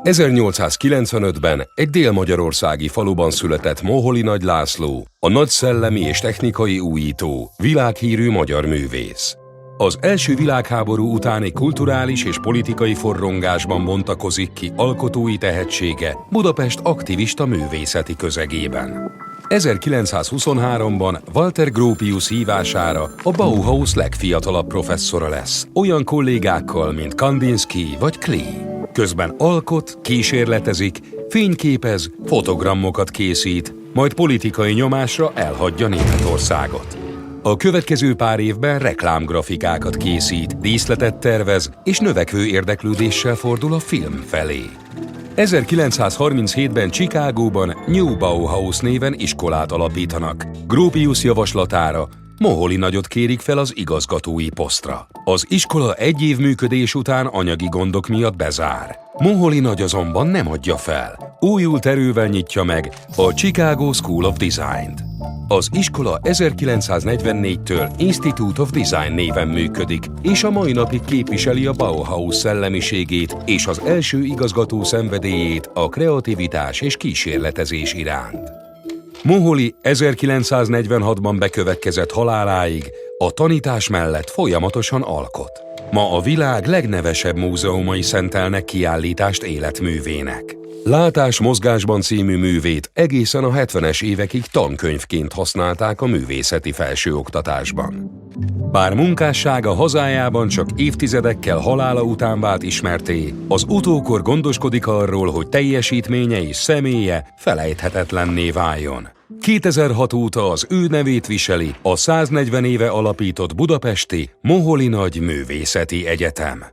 1895-ben egy dél-magyarországi faluban született Moholy Nagy László, a nagy szellemi és technikai újító, világhírű magyar művész. Az első világháború utáni kulturális és politikai forrongásban bontakozik ki alkotói tehetsége Budapest aktivista művészeti közegében. 1923-ban Walter Gropius hívására a Bauhaus legfiatalabb professzora lesz, olyan kollégákkal, mint Kandinsky vagy Klee. Közben alkot, kísérletezik, fényképez, fotogramokat készít, majd politikai nyomásra elhagyja Németországot. A következő pár évben reklámgrafikákat készít, díszletet tervez és növekvő érdeklődéssel fordul a film felé. 1937-ben Chicagóban New Bauhaus néven iskolát alapítanak. Gropius javaslatára Moholy Nagyot kérik fel az igazgatói posztra. Az iskola egy év működés után anyagi gondok miatt bezár. Moholy Nagy azonban nem adja fel. Újult erővel nyitja meg a Chicago School of Design-t. Az iskola 1944-től Institute of Design néven működik, és a mai napig képviseli a Bauhaus szellemiségét és az első igazgató szenvedélyét a kreativitás és kísérletezés iránt. Moholy 1946-ban bekövetkezett haláláig a tanítás mellett folyamatosan alkot. Ma a világ legnevesebb múzeumai szentelnek kiállítást életművének. Látás mozgásban című művét egészen a 70-es évekig tankönyvként használták a művészeti felsőoktatásban. Bár munkássága hazájában csak évtizedekkel halála után vált ismertté, az utókor gondoskodik arról, hogy teljesítménye és személye felejthetetlenné váljon. 2006 óta az ő nevét viseli a 140 éve alapított budapesti Moholy Nagy Művészeti Egyetem.